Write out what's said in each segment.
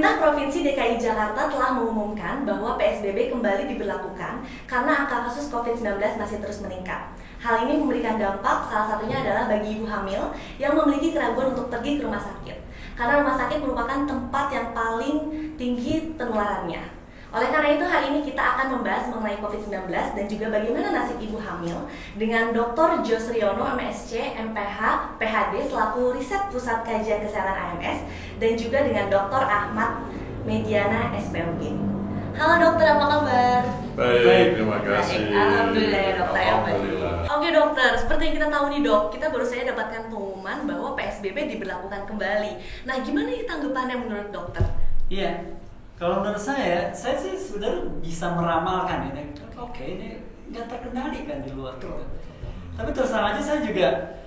Pemerintah Provinsi DKI Jakarta telah mengumumkan bahwa PSBB kembali diberlakukan karena angka kasus COVID-19 masih terus meningkat. Hal ini memberikan dampak, salah satunya adalah bagi ibu hamil yang memiliki keraguan untuk pergi ke rumah sakit. Karena rumah sakit merupakan tempat yang paling tinggi penularannya. Oleh karena itu, hari ini kita akan membahas mengenai COVID-19 dan juga bagaimana nasib ibu hamil dengan Dr. Josriono, MSc, MPH, PhD selaku Riset Pusat Kajian Kesehatan AMS dan juga dengan Dr. Ahmad Mediana, SPOG. Halo dokter, apa kabar? Baik, terima kasih. Baik, alhamdulillah ya dokter. Alhamdulillah. Oke dokter, seperti yang kita tahu nih dok, kita baru saja dapatkan pengumuman bahwa PSBB diberlakukan kembali. Nah, gimana nih tanggapannya menurut dokter? Iya, kalau menurut saya sih sebenarnya bisa meramalkan ini. Oke, ini nggak terkendali kan di luar gitu. Tapi terus terang aja saya juga,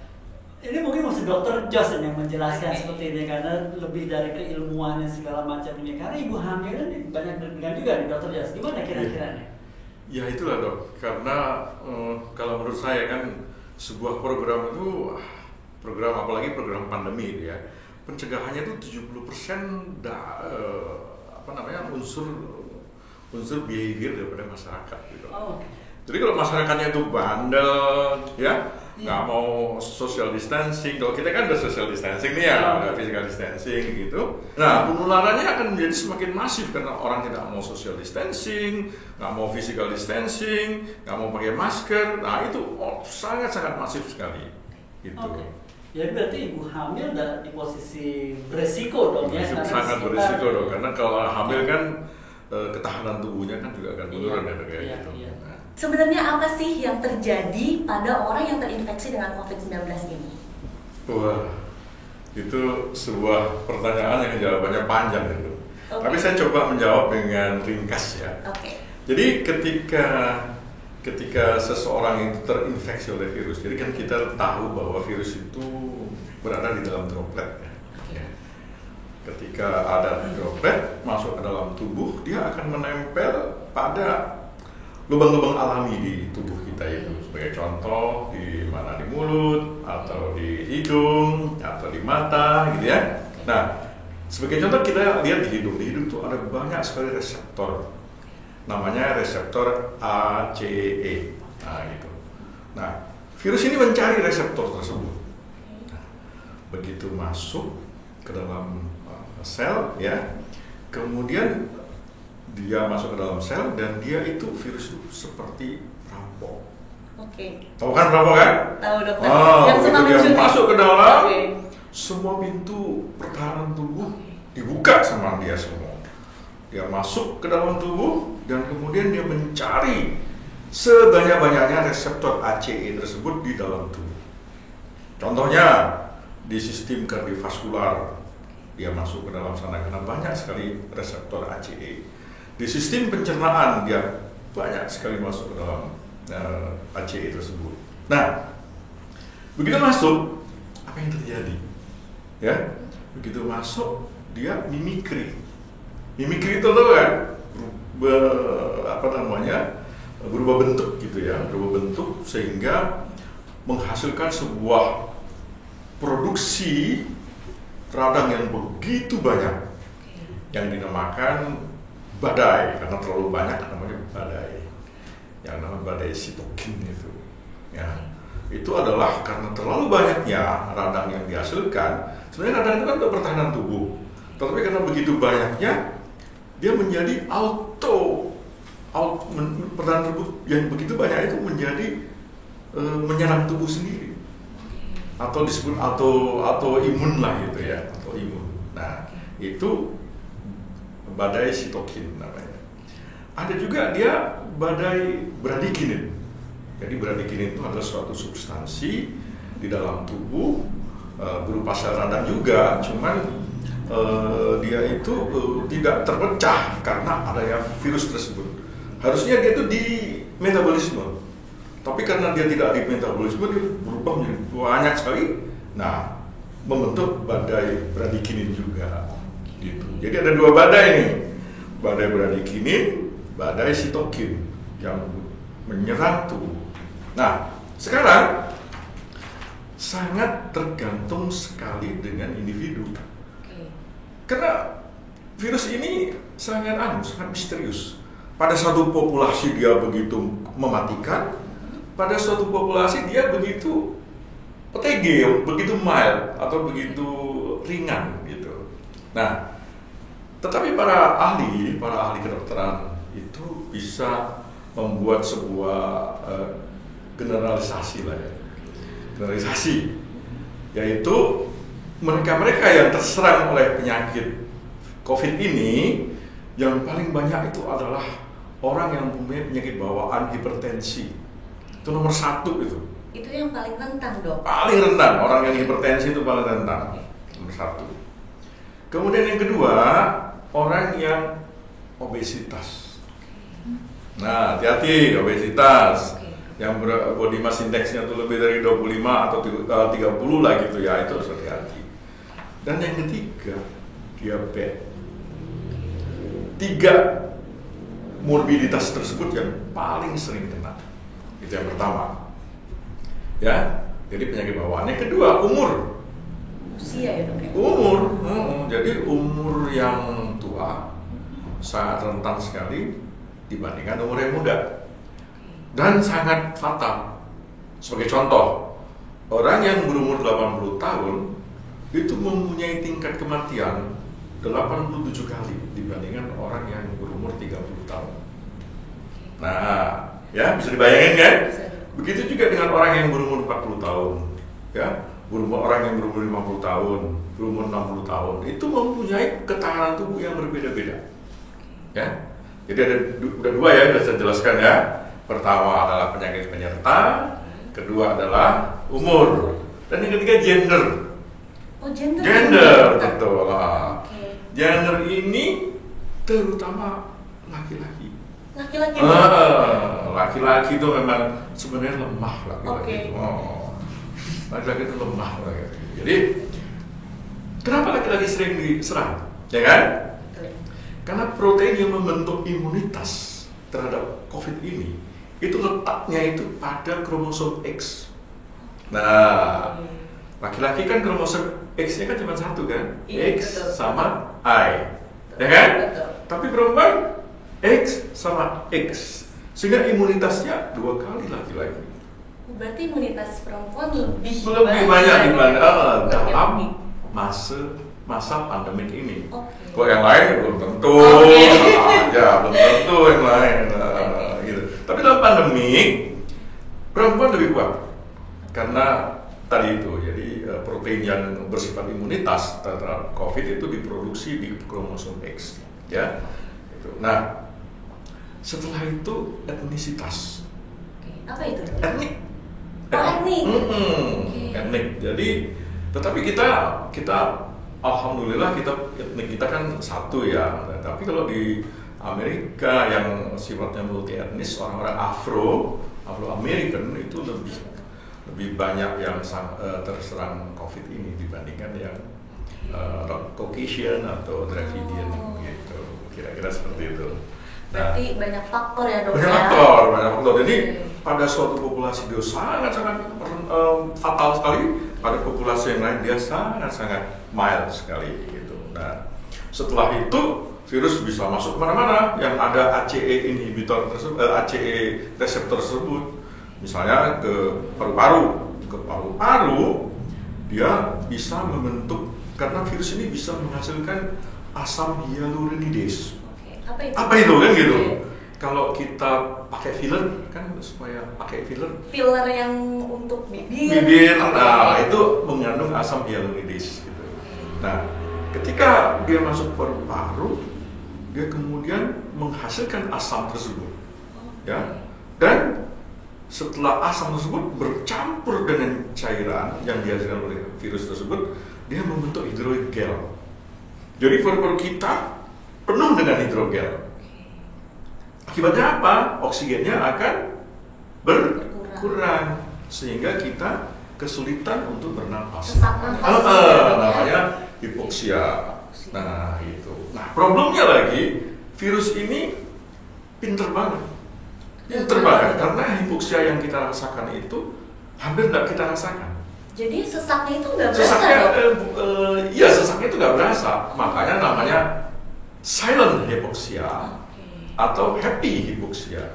ini mungkin mesti dokter Jos yang menjelaskan seperti ini karena lebih dari keilmuan dan segala macam ini. Karena ibu hamil ini banyak deg-degan juga nih dokter Jos. Gimana kira-kiranya? Ya itulah dok, karena kalau menurut saya kan sebuah program itu, program apalagi program pandemi ya, pencegahannya itu 70% unsur behavior daripada masyarakat gitu. Oh, okay. Jadi kalau masyarakatnya itu bandel, ya nggak mau social distancing. Kalau kita kan udah social distancing nih ya, udah physical distancing gitu. Nah, penularannya akan menjadi semakin masif karena orang tidak mau social distancing, nggak mau physical distancing, nggak mau pakai masker. Nah itu sangat-sangat masif sekali. Gitu. Okay. Jadi berarti ibu hamil udah di posisi beresiko dong ya? Sangat beresiko dong, karena kalau hamil kan ketahanan tubuhnya kan juga akan menurun kayak gitu. Iya. Nah. Sebenarnya apa sih yang terjadi pada orang yang terinfeksi dengan COVID-19 ini? Wah, itu sebuah pertanyaan yang jawabannya panjang itu. Okay. Tapi saya coba menjawab dengan ringkas ya. Okay. Jadi ketika seseorang itu terinfeksi oleh virus, jadi kan kita tahu bahwa virus itu berada di dalam droplet ya. Ketika ada droplet masuk ke dalam tubuh, dia akan menempel pada lubang-lubang alami di tubuh kita itu. Sebagai contoh di mana, di mulut atau di hidung atau di mata gitu ya. Nah, sebagai contoh kita lihat di hidung itu ada banyak sekali reseptor. Namanya reseptor ACE. Nah, gitu. Nah, virus ini mencari reseptor tersebut. Nah, begitu masuk ke dalam sel ya, kemudian dia masuk ke dalam sel dan dia itu virus itu seperti perampok. Oke. Tahu kan perampok kan? Tahu dokter. Yang begitu dia masuk ke dalam, semua pintu pertahanan tubuh dibuka sama dia semua. Dia masuk ke dalam tubuh dan kemudian dia mencari sebanyak-banyaknya reseptor ACE tersebut di dalam tubuh. Contohnya di sistem kardiovaskular dia masuk ke dalam sana karena banyak sekali reseptor ACE. Di sistem pencernaan dia banyak sekali masuk ke dalam ACE tersebut. Nah, begitu masuk, apa yang terjadi? Ya, begitu masuk dia mimikri. Mimikri itu loh kan, berubah bentuk gitu ya, berubah bentuk sehingga menghasilkan sebuah produksi radang yang begitu banyak yang dinamakan badai, karena terlalu banyak namanya badai, yang namanya badai sitokin itu ya. Itu adalah karena terlalu banyaknya radang yang dihasilkan. Sebenarnya radang itu kan untuk pertahanan tubuh, tetapi karena begitu banyaknya dia menjadi pertahanan tubuh yang begitu banyak itu menjadi menyerang tubuh sendiri, atau disebut atau imun lah gitu ya, atau imun. Nah, itu badai sitokin namanya. Ada juga dia badai bradikinin. Jadi bradikinin itu adalah suatu substansi di dalam tubuh berupa sel radang juga, cuman dia itu tidak terpecah karena adanya virus tersebut. Harusnya dia itu di metabolisme, tapi karena dia tidak di metabolisme dia berubah menjadi banyak sekali. Nah, membentuk badai bradikinin juga. Gitu. Jadi ada dua badai nih, badai bradikinin, badai sitokin yang menyerang tubuh. Nah, sekarang sangat tergantung sekali dengan individu. Karena virus ini sangat misterius. Pada suatu populasi dia begitu mematikan, pada suatu populasi dia begitu OTG, begitu mild atau begitu ringan gitu. Nah, tetapi para ahli kedokteran itu bisa membuat sebuah generalisasi lah ya. Generalisasi, yaitu mereka-mereka yang terserang oleh penyakit COVID ini, yang paling banyak itu adalah orang yang mempunyai penyakit bawaan hipertensi. Itu nomor 1 itu. Itu yang paling rentan, Dok. Paling rentan, orang yang hipertensi itu paling rentan. Nomor 1. Kemudian yang kedua, orang yang obesitas. Nah, hati-hati obesitas. Yang body mass index-nya itu lebih dari 25 atau 30 lah gitu ya, itu harus hati-hati. Dan yang ketiga, diabetes. 3 morbiditas tersebut yang paling sering kena. Itu yang pertama. Ya, jadi penyakit bawaan. Yang kedua, umur. Usia ya, Dok ya? Umur. Jadi umur yang tua sangat rentan sekali dibandingkan umur yang muda. Dan sangat fatal. Sebagai contoh, orang yang berumur 80 tahun itu mempunyai tingkat kematian 87 kali dibandingkan orang yang berumur 30 tahun. Nah, ya bisa dibayangin kan? Begitu juga dengan orang yang berumur 40 tahun, ya, orang yang berumur 50 tahun, berumur 60 tahun, itu mempunyai ketahanan tubuh yang berbeda-beda. Ya, jadi ada 2 ya, sudah saya jelaskan ya. Pertama adalah penyakit penyerta, kedua adalah umur, dan yang ketiga gender. Oh, gender. Gender, betul lah. Gender ini terutama laki-laki. Laki-laki. Laki-laki itu memang sebenarnya lemah laki-laki. Okay. Laki-laki itu lemah. Jadi kenapa laki-laki sering diserang? Ya kan? Karena protein yang membentuk imunitas terhadap COVID ini itu letaknya itu pada kromosom X. Nah, laki-laki kan kromosom X-nya kan cuma 1 kan? Iya, X betul. sama Y, ya kan? Betul. Tapi perempuan X sama X, sehingga imunitasnya 2 kali laki-laki. Berarti imunitas perempuan lebih banyak dibanding dalam masa pandemik ini. Okay. Kok yang lain belum tentu, ya belum tentu yang lain. Gitu. Tapi dalam pandemik perempuan lebih kuat karena tadi itu, jadi protein yang bersifat imunitas terhadap COVID itu diproduksi di kromosom X, ya. Itu. Nah, setelah itu etnisitas. Apa itu? Etnik. Etnik. Etnik. Jadi, tetapi kita alhamdulillah etnik kita kan satu ya. Tapi kalau di Amerika yang sifatnya multi etnis, orang-orang Afro-American itu lebih banyak yang terserang COVID ini dibandingkan yang Caucasian atau Dravidian gitu. Kira-kira seperti itu. Berarti banyak faktor ya, Dok. Banyak faktor. Jadi pada suatu populasi dia sangat-sangat fatal sekali, pada populasi yang lain dia sangat-sangat mild sekali gitu. Nah, setelah itu virus bisa masuk kemana-mana yang ada ACE inhibitor tersebut, ACE reseptor tersebut, misalnya ke paru-paru. Ke paru-paru dia bisa membentuk, karena virus ini bisa menghasilkan asam hyaluronidase. Apa itu kan gitu? Kalau kita pakai filler kan supaya pakai filler yang untuk bibir, nah itu mengandung asam hyaluronidase gitu. Nah, ketika dia masuk paru-paru, dia kemudian menghasilkan asam tersebut, ya. Dan setelah asam tersebut bercampur dengan cairan yang dihasilkan oleh virus tersebut, dia membentuk hidrogel. Jadi paru-paru kita penuh dengan hidrogel. Akibatnya apa? Oksigennya akan berkurang sehingga kita kesulitan untuk bernapas. Sesak nafas. Namanya hipoksia. Nah, itu. Nah, problemnya lagi virus ini pinter banget. Karena hipoksia yang kita rasakan itu hampir tidak kita rasakan. Jadi sesaknya itu nggak berasa, Dok? Iya, sesaknya itu nggak berasa. Makanya namanya silent hypoxia atau happy hypoxia.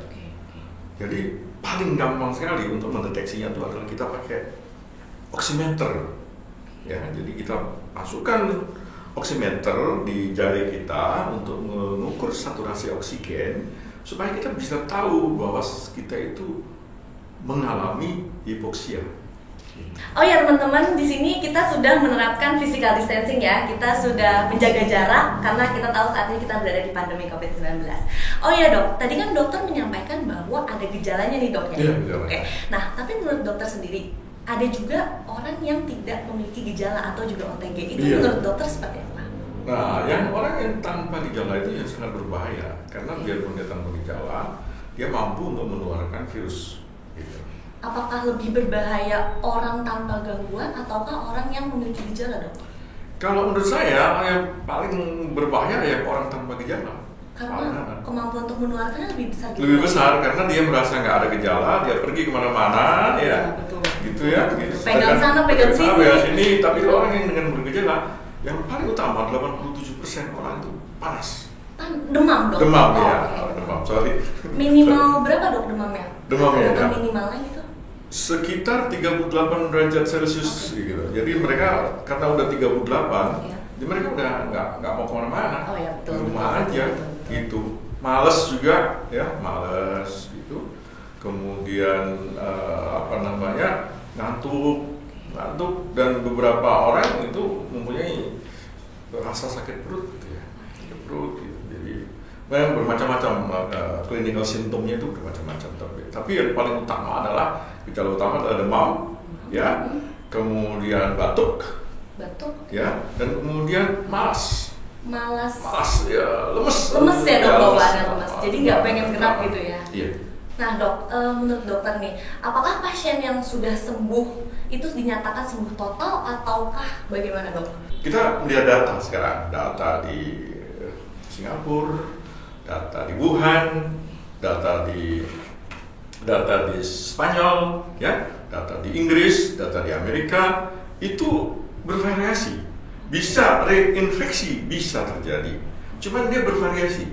Jadi paling gampang sekali untuk mendeteksinya itu adalah kita pakai oximeter. Ya, jadi kita masukkan oximeter di jari kita untuk mengukur saturasi oksigen supaya kita bisa tahu bahwa kita itu mengalami hipoxia. Oh ya teman-teman, di sini kita sudah menerapkan physical distancing ya. Kita sudah menjaga jarak karena kita tahu saat ini kita berada di pandemi COVID-19. Oh ya dok, tadi kan dokter menyampaikan bahwa ada gejalanya nih dok ya. Iya, gejala. Oke. Nah, tapi menurut dokter sendiri, ada juga orang yang tidak memiliki gejala atau juga OTG. Itu menurut dokter seperti apa? Nah, yang orang yang tanpa gejala itu yang sangat berbahaya karena biarpun dia tanpa gejala, dia mampu untuk menularkan virus. Gitu. Apakah lebih berbahaya orang tanpa gangguan ataukah orang yang memiliki gejala dok? Kalau menurut saya yang paling berbahaya ya orang tanpa gejala. Karena kemampuan untuk menularkannya lebih besar. Lebih besar karena dia merasa nggak ada gejala, dia pergi kemana-mana, ya, betul. Gitu ya. Gitu. Pegang sana, pegang sini. Tapi kalau orang yang dengan bergejala, yang paling utama 87% orang itu panas. Demam dok? Demam oh, ya, okay. demam. Sorry. Minimal berapa dok demamnya? Demamnya ya. Minimalnya gitu? Sekitar 38 derajat Celcius gitu. Jadi mereka karena udah 38, jadi mereka udah nggak mau kemana-mana. Oh ya betul. Di rumah aja gitu. Males juga ya, males gitu. Kemudian ngantuk dan beberapa orang itu mempunyai rasa sakit perut gitu ya. Sakit perut gitu. Jadi memang bermacam-macam clinical symptomnya itu bermacam-macam, tapi yang paling utama adalah gejala utama adalah demam, ya, kemudian batuk, ya, dan kemudian malas ya, lemes ya dok, bawaannya lemes, jadi nggak pengen gerak gitu ya. Iya. Nah dok, menurut dokter nih, apakah pasien yang sudah sembuh itu dinyatakan sembuh total ataukah bagaimana dok? Kita melihat data sekarang, data di Singapura, data di Wuhan, data di Spanyol, ya, data di Inggris, data di Amerika, itu bervariasi. Bisa reinfeksi, bisa terjadi. Cuman dia bervariasi.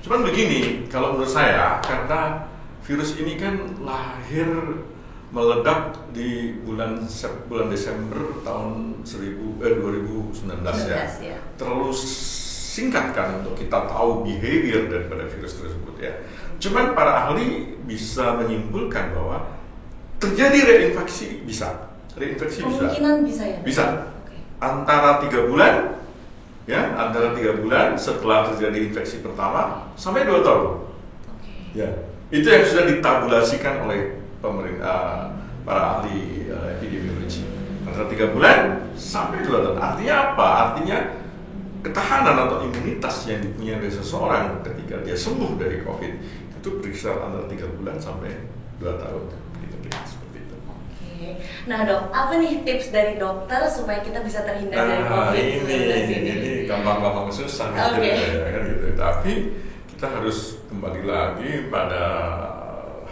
Cuman begini, kalau menurut saya, karena virus ini kan lahir meledak di bulan Desember tahun 2019 ya. Terlalu singkat kan untuk kita tahu behavior daripada virus tersebut ya. Cuman para ahli bisa menyimpulkan bahwa terjadi reinfeksi bisa. Kemungkinan bisa ya? Bisa. Antara 3 bulan ya, antara 3 bulan setelah terjadi infeksi pertama sampai 2 tahun. Ya. Itu yang sudah ditabulasikan oleh pemerintah, para ahli epidemiologi. Antara 3 bulan sampai 2 tahun. Artinya apa? Artinya ketahanan atau imunitas yang dipunyai oleh seseorang ketika dia sembuh dari COVID itu berkisar antara 3 bulan sampai 2 tahun. Seperti itu. Oke. Nah dok, apa nih tips dari dokter supaya kita bisa terhindar dari COVID-19 ini? Ini gampang-gampang susah kan gitu. Tapi kita harus kembali lagi pada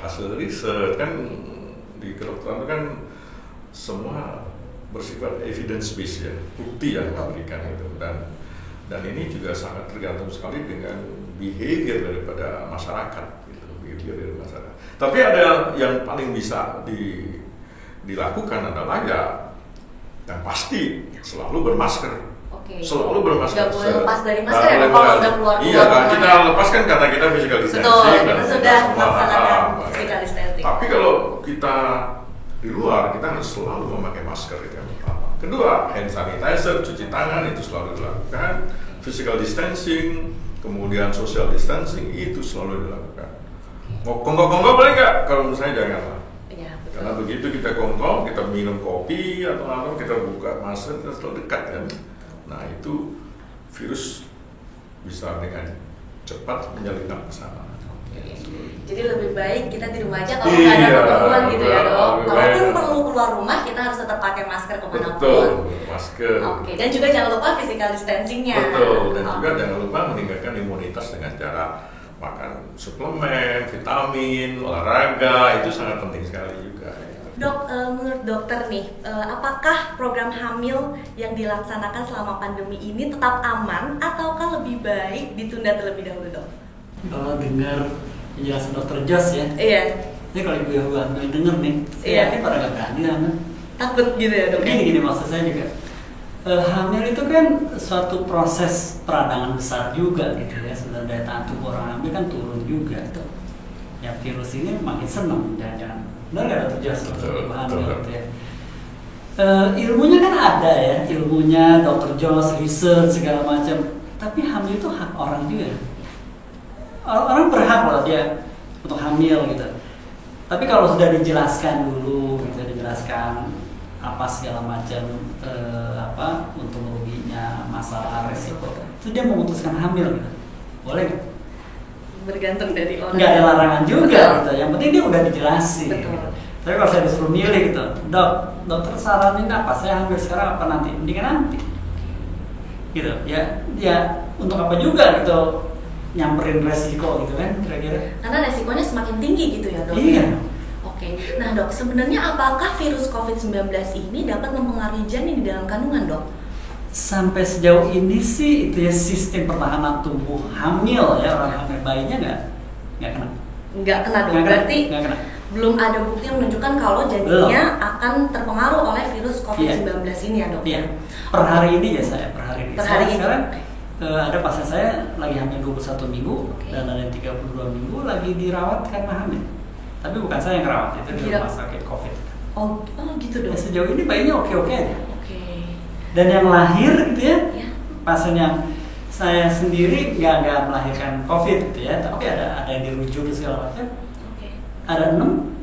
hasil riset kan di kedokteran kan semua bersifat evidence based ya, bukti yang diberikan itu dan ini juga sangat tergantung sekali dengan behavior daripada masyarakat gitu, behavior dari masyarakat. Tapi ada yang paling bisa dilakukan adalah ya yang pasti selalu bermasker. Selalu bermasker. Gak boleh lepas dari masker ya kalau udah keluar. Iya kan, kita lepaskan karena kita physical distancing. Betul, kita sudah melaksanakan physical distancing. Tapi kalau kita di luar, kita harus selalu memakai masker itu yang pertama. Kedua, hand sanitizer, cuci tangan itu selalu dilakukan. Physical distancing, kemudian social distancing itu selalu dilakukan. Mau kongko-kongko boleh nggak? Kalau menurut saya janganlah. Ya, karena begitu kita kongko, kita minum kopi atau kita buka masker, kita selalu dekat kan. Nah itu virus bisa dengan cepat menyelinap ke sana. Jadi lebih baik kita di rumah aja kalau nggak ada keperluan gitu ya dok. Kalaupun perlu keluar rumah kita harus tetap pakai masker kemanapun. Betul, masker. Oke, dan juga jangan lupa physical distancingnya. Betul, dan juga jangan lupa meningkatkan imunitas dengan cara makan suplemen, vitamin, olahraga itu sangat penting sekali juga. Dok, menurut dokter nih, apakah program hamil yang dilaksanakan selama pandemi ini tetap aman ataukah lebih baik ditunda terlebih dahulu, dok? Kalau dengar penjelasan dokter Jos ya, Iya. ini kalau ibu hamil denger nih, saya Iya. yakin pada nggak berani hamil. Takut gitu ya, dok? Gini maksud saya juga, hamil itu kan suatu proses peradangan besar juga gitu ya. Sebenarnya daya tahan tubuh orang hamil kan turun juga tuh. Ya virus ini makin seneng jangan-jangan. Benar nggak dokter Jos waktu hamil gitu ya? Ilmunya kan ada ya, ilmunya dokter Jos, research segala macam. Tapi hamil itu hak orang juga. Orang berhak loh dia untuk hamil gitu. Tapi kalau sudah dijelaskan dulu, gitu, dijelaskan apa segala macam untung ruginya, masalah resiko, itu dia memutuskan hamil gitu. Boleh nggak? Bergantung dari orang. Nggak ada larangan juga Betul. gitu. Yang penting dia udah dijelasin. Betul. Gitu. Tapi kalau saya disuruh milih gitu, dokter saranin apa? Saya hamil sekarang apa nanti? Mendingan nanti. Gitu. Ya untuk apa juga gitu nyamperin resiko gitu kan kira-kira. Karena resikonya semakin tinggi gitu ya, dok? Iya. Oke. Nah, dok, sebenarnya apakah virus COVID-19 ini dapat mempengaruhi janin di dalam kandungan, dok? Sampai sejauh ini sih itu ya sistem pertahanan tubuh hamil ya, orang hamil bayinya nggak kena. Nggak kena, dok. Nggak kena, Berarti nggak kena. belum ada bukti yang menunjukkan kalau janinnya akan terpengaruh oleh virus COVID-19 ini ya, dok? Iya. Per hari ini ya saya, per hari ini. Per hari ini. Sekarang ada pasien saya lagi hamil 21 minggu Oke. dan ada yang 32 minggu lagi dirawat karena hamil. Tapi bukan saya yang rawat, itu di Tidak. rumah sakit COVID. Oh gitu, Ya, dok? sejauh ini bayinya oke-oke aja. Oke. Dan yang lahir gitu ya, Ya. pasien yang saya sendiri nggak melahirkan COVID gitu ya, tapi ada yang dirujuk segala macam. Oke. Ada 6,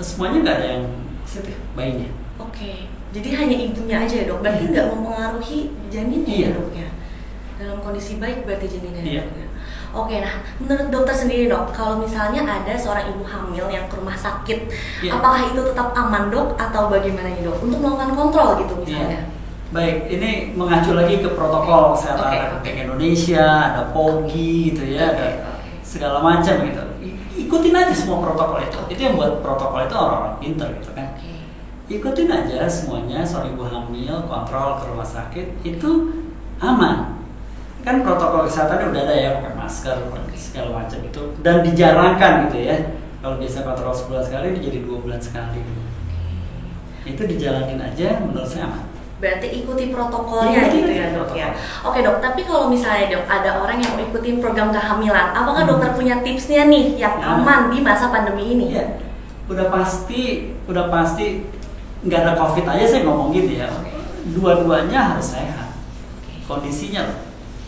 semuanya nggak ada yang positif bayinya. Oke. Jadi hanya ibunya aja ya, dok? Berarti nggak mempengaruhi janinnya Iya. ya, dok ya? Dalam kondisi baik berarti janinnya ya, Iya. dok ya? Oke, nah menurut dokter sendiri, dok, kalau misalnya ada seorang ibu hamil yang ke rumah sakit, Iya. apakah itu tetap aman, dok, atau bagaimana nih, dok? Untuk melakukan kontrol gitu misalnya? Iya. Baik, ini mengacu lagi ke protokol kesehatan Oke, Republik Indonesia, ada POGI gitu ya, ada Oke. segala macam gitu. Ikutin aja semua protokol itu. Itu yang buat protokol itu orang-orang pinter gitu kan. Oke. Ikutin aja semuanya, seorang ibu hamil, kontrol ke rumah sakit, itu aman. Kan protokol kesehatannya udah ada ya, pakai masker, pakai segala macam itu. Dan dijarangkan gitu ya. Kalau biasa kontrol sebulan sekali, ini jadi 2 bulan sekali. Itu dijalanin aja, menurut saya aman. Berarti ikuti protokolnya Ikuti gitu aja ya, dok ya? protokol. Oke, dok, tapi kalau misalnya, dok, ada orang yang mau ikutin program kehamilan, apakah Hmm. dokter punya tipsnya nih yang Ya. aman di masa pandemi ini? Iya, udah pasti nggak ada COVID aja saya ngomong gitu ya. Dua-duanya harus sehat. Kondisinya loh,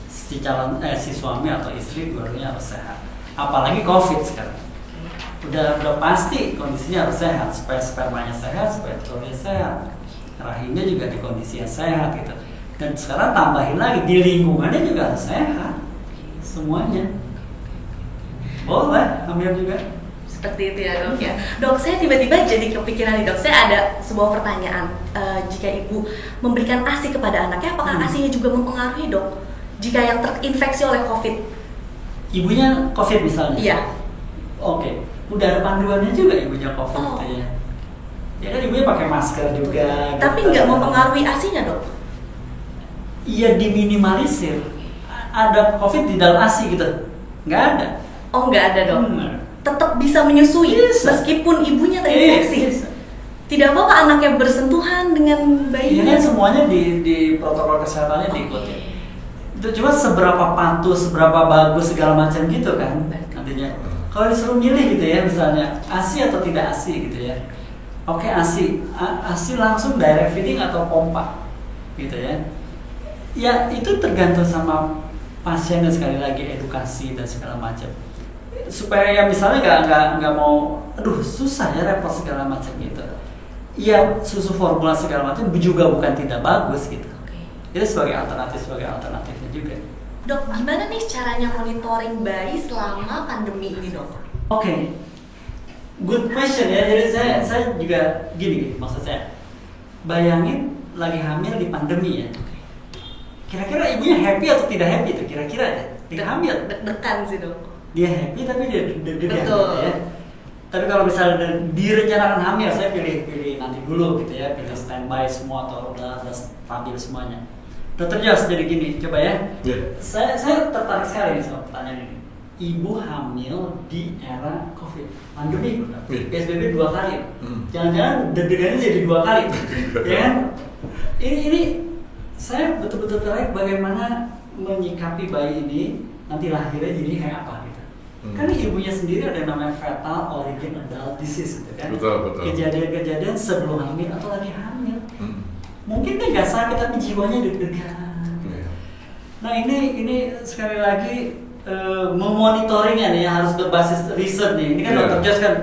si suami atau istri dua-duanya harus sehat. Apalagi COVID sekarang. Udah pasti kondisinya harus sehat supaya spermanya sehat, supaya telurnya sehat, rahimnya juga di kondisi yang sehat gitu. Dan sekarang tambahin lagi di lingkungannya juga harus sehat, semuanya. Boleh hamil juga. Seperti itu ya, dok ya. Dok, saya tiba-tiba jadi kepikiran nih, dok. Saya ada sebuah pertanyaan. Jika ibu memberikan ASI kepada anaknya, apakah ASInya juga mempengaruhi, dok? Jika yang terinfeksi oleh COVID? Ibunya COVID misalnya? Iya. Oke, udah ada panduannya juga ibunya COVID Oh. gitu ya. Ya kan ibunya pakai masker juga. Tapi gitu. nggak mempengaruhi ASInya, dok? Iya, diminimalisir. Ada COVID di dalam ASI gitu? Nggak ada. Oh, nggak ada, dok. Tetap bisa menyusui Bisa. meskipun ibunya terinfeksi. Bisa. Tidak apa-apa anaknya bersentuhan dengan Ini bayinya. kan semuanya di protokol kesehatannya diikuti. Itu cuma seberapa patuh, seberapa bagus segala macam gitu kan nantinya. Kalau disuruh milih gitu ya, misalnya ASI atau tidak ASI gitu ya. Oke, ASI, ASI langsung direct feeding atau pompa gitu ya. Ya itu tergantung sama pasiennya, sekali lagi edukasi dan segala macam. Supaya ya misalnya nggak mau, aduh susah ya, repot segala macam gitu. Ya susu formula segala macam juga bukan tidak bagus gitu. Itu sebagai alternatifnya juga. Dok, gimana nih caranya monitoring bayi selama pandemi ini, dok? Oke, good question ya. Jadi saya juga gini maksud saya. Bayangin lagi hamil di pandemi ya. Kira-kira ibunya happy atau tidak happy itu kira-kira ya. Dia hamil. Deg-degan sih, dok. Dia happy tapi dia deg-degan Betul. gitu ya. Tapi kalau misalnya direncanakan hamil, saya pilih nanti dulu gitu ya, pilih standby semua atau udah stabil semuanya. Dokter Jos, jadi gini, coba ya. Yeah. Saya tertarik sekali nih sama pertanyaan ini. Ibu hamil di era COVID, pandemi, PSBB 2 kali. Jangan-jangan deg-degannya jadi 2 kali, ya kan? Ini saya betul-betul tertarik bagaimana menyikapi bayi ini nanti lahirnya jadi kayak apa gitu. Kan ibunya sendiri ada yang namanya fetal origin adult disease gitu kan. Betul. Kejadian-kejadian sebelum hamil atau lagi hamil. Mungkin kan nggak sakit tapi jiwanya deg-degan. Nah ini sekali lagi memonitoringnya nih harus berbasis riset nih. Ini kan dokter Jos kan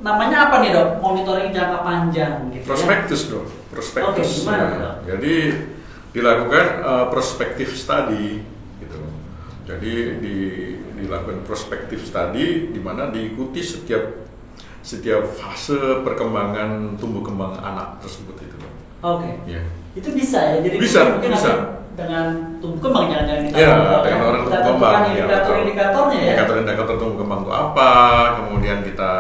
namanya apa nih dok? Monitoring jangka panjang gitu. Prospektus dok. Prospektus. Oke, gimana dok? Jadi dilakukan prospektif study gitu. Jadi dilakukan prospektif study di mana diikuti setiap fase perkembangan tumbuh kembang anak tersebut itu. Oke. Ya. Itu bisa ya. Jadi mungkin bisa. Dengan tumbuh kembang jangan kita dengan orang tumbuh kembang. Indikator-indikatornya ya. Indikator tumbuh kembang itu apa? Kemudian kita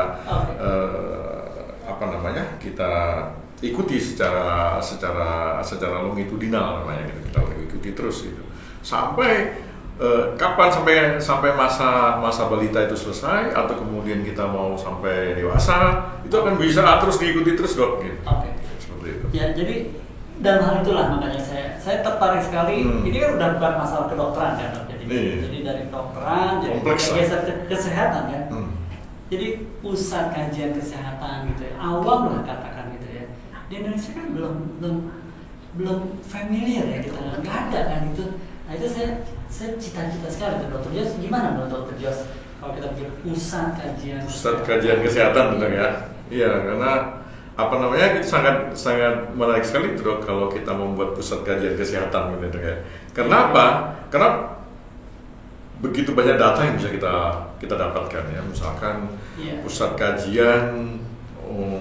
kita ikuti secara longitudinal namanya gitu. Kita ikuti terus gitu. Sampai kapan sampai masa balita itu selesai atau kemudian kita mau sampai dewasa itu akan bisa terus diikuti terus dok gitu. Oke. Seperti itu. Ya jadi dalam hal itulah makanya saya tertarik sekali. Ini kan udah bukan masalah kedokteran kan dok. Jadi dari kedokteran jadi geser ke kesehatan kan. Jadi pusat kajian kesehatan gitu ya, awam lah katakan gitu ya. Di Indonesia kan belum familiar ya kita nggak ada kan itu. Nah itu saya cita-cita sekali tuh dokter Jos. Gimana menurut dokter Jos kalau kita bikin pusat kajian kesehatan benar ya? Iya karena itu sangat menarik sekali tuh dok kalau kita membuat pusat kajian kesehatan gitu ya. Kenapa? Karena begitu banyak data yang bisa kita dapatkan ya. Misalkan pusat kajian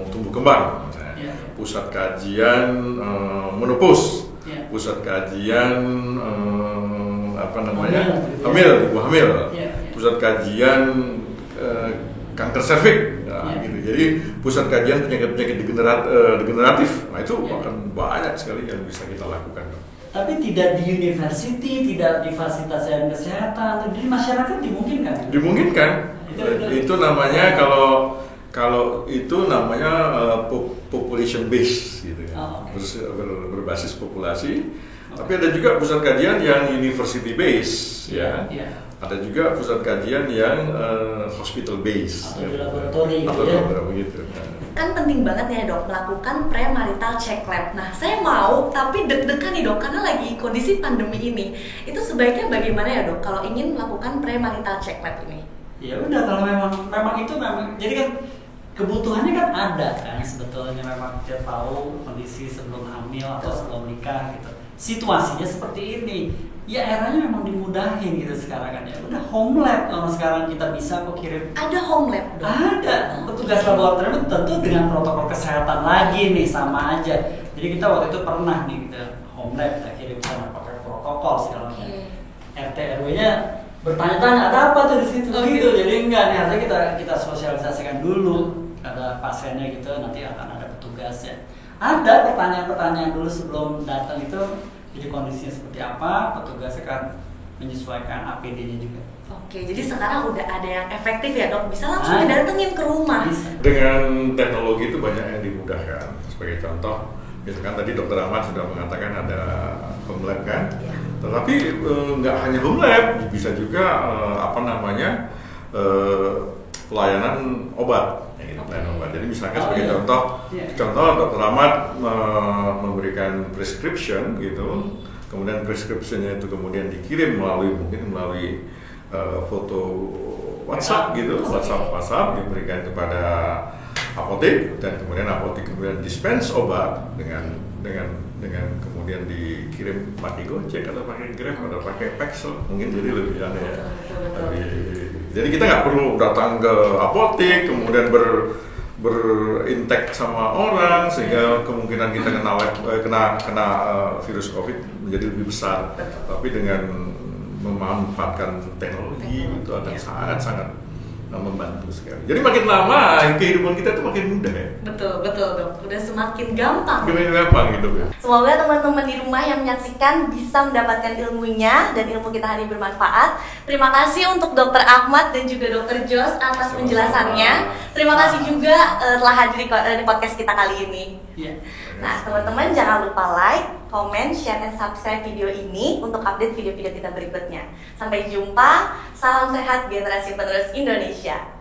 tumbuh kembang misalnya. Pusat kajian menopause, pusat kajian ibu hamil, pusat kajian kanker serviks, gitu. Jadi pusat kajian penyakit degeneratif, nah itu akan banyak sekali yang bisa kita lakukan. Tapi tidak di university, tidak di fasilitas kesehatan, di masyarakat dimungkinkan. Dimungkinkan. Itu namanya kalau itu namanya population base gitu ya. Berbasis populasi. Tapi ada juga pusat kajian yang university base ya. Ada juga pusat kajian yang hospital base atau di laboratorium begitu. Kan penting banget ya dok melakukan premarital check lab. Nah saya mau tapi deg-degan nih dok karena lagi kondisi pandemi ini. Itu sebaiknya bagaimana ya dok kalau ingin melakukan premarital check lab ini? Ya udah kalau memang itu jadi kan kebutuhannya kan ada kan sebetulnya memang kita tahu kondisi sebelum hamil atau sebelum nikah gitu. Situasinya seperti ini. Ya eranya memang dimudahin gitu sekarang kan ya. Udah home lab kalau sekarang kita bisa kok kirim. Ada home lab dong? Ada. Petugas laboratorium tentu dengan protokol kesehatan lagi nih sama aja. Jadi kita waktu itu pernah nih kita home lab kita kirim sama pakai protokol segala macam. RT RW-nya bertanya-tanya ada apa tuh di situ gitu. Jadi enggak nih harusnya kita sosialisasikan dulu. Ada pasiennya gitu nanti akan ada petugasnya. Ada pertanyaan-pertanyaan dulu sebelum datang itu. Jadi kondisinya seperti apa, petugas akan menyesuaikan APD-nya juga. Oke, jadi sekarang udah ada yang efektif ya dok, bisa langsung didatengin ke rumah. Bisa. Dengan teknologi itu banyak yang dimudahkan. Sebagai contoh, misalkan tadi Dr. Ahmad sudah mengatakan ada home lab kan, tetapi nggak hanya home lab, bisa juga pelayanan obat. Jadi misalkan sebagai contoh Dr. Ahmad memberikan prescription gitu, kemudian prescriptionnya itu kemudian dikirim melalui foto WhatsApp gitu, WhatsApp diberikan kepada apotek dan kemudian apotek kemudian dispense obat dengan kemudian dikirim pakai Gojek atau pakai Grab atau pakai Paxel mungkin jadi lebih aneh ya. Jadi kita nggak perlu datang ke apotek kemudian berintek sama orang sehingga kemungkinan kita kena virus COVID menjadi lebih besar. Tapi dengan memanfaatkan teknologi itu akan sangat membantu sekali. Jadi makin lama kehidupan kita tuh makin mudah ya. Betul, betul dok. Udah semakin gampang. Gimana gampang hidup ya. Semoga teman-teman di rumah yang menyaksikan bisa mendapatkan ilmunya dan ilmu kita hari ini bermanfaat. Terima kasih untuk Dr. Ahmad dan juga Dr. Jos atas penjelasannya. Terima kasih juga telah hadir di podcast kita kali ini. Iya. Nah, teman-teman jangan lupa like, comment, share, dan subscribe video ini untuk update video-video kita berikutnya. Sampai jumpa, salam sehat generasi penerus Indonesia.